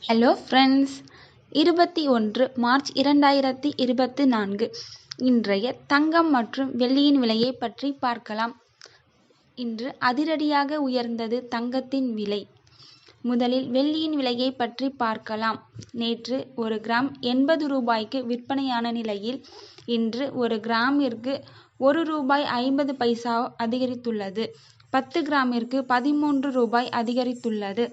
Hello friends, 21 March 2024 இன்றைய தங்கம் மற்றும் வெள்ளியின் விலையை பற்றி பார்க்கலாம். இன்று அதிரடியாக உயர்ந்தது தங்கத்தின் விலை. முதலில் வெள்ளியின் விலையை பற்றி பார்க்கலாம். நேற்று ஒரு கிராம் 80 ரூபாய்க்கு விற்பனையான நிலையில் இன்று ஒரு கிராமிற்கு ₹1.50 அதிகரித்துள்ளது. 10 கிராமிற்கு 13 ரூபாய் அதிகரித்துள்ளது.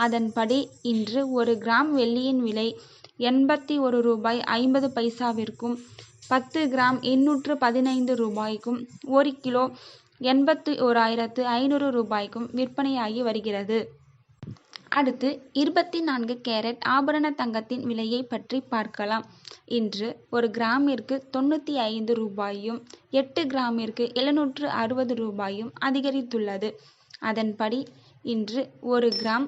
அதன்படி இன்று ஒரு கிராம் வெள்ளியின் விலை ₹81.50 10 கிராம் 815 ரூபாய்க்கும் 1 கிலோ 81,500 ரூபாய்க்கும் விற்பனையாகி வருகிறது. அடுத்து 24 கேரட் ஆபரண தங்கத்தின் விலையை பற்றி பார்க்கலாம். இன்று ஒரு கிராமிற்கு 95 ரூபாயும் 8 கிராமிற்கு 760 ரூபாயும் அதிகரித்துள்ளது. அதன்படி இன்று ஒரு கிராம்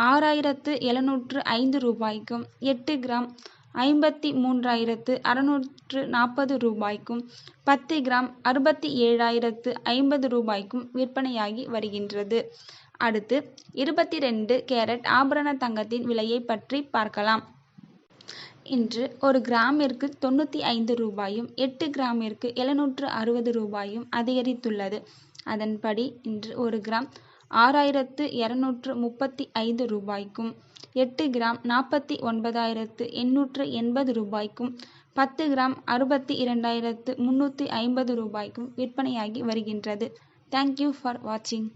6,705 ரூபாய்க்கும் 8 கிராம் 53,640 ரூபாய்க்கும் 10 கிராம் 67,050 ரூபாய்க்கும் விற்பனையாகி வருகின்றது. அடுத்து 22 கேரட் ஆபரண தங்கத்தின் விலையை பற்றி பார்க்கலாம். இன்று ஒரு கிராமிற்கு 95 ரூபாயும் 8 கிராமிற்கு 760 ரூபாயும் அதிகரித்துள்ளது. அதன்படி இன்று ஒரு கிராம் 6,235 ரூபாய்க்கும் 8 கிராம் 49,880 ரூபாய்க்கும் 10 கிராம் 62,350 ரூபாய்க்கும் விற்பனையாகி வருகின்றது. தேங்க்யூ ஃபார் வாட்சிங்.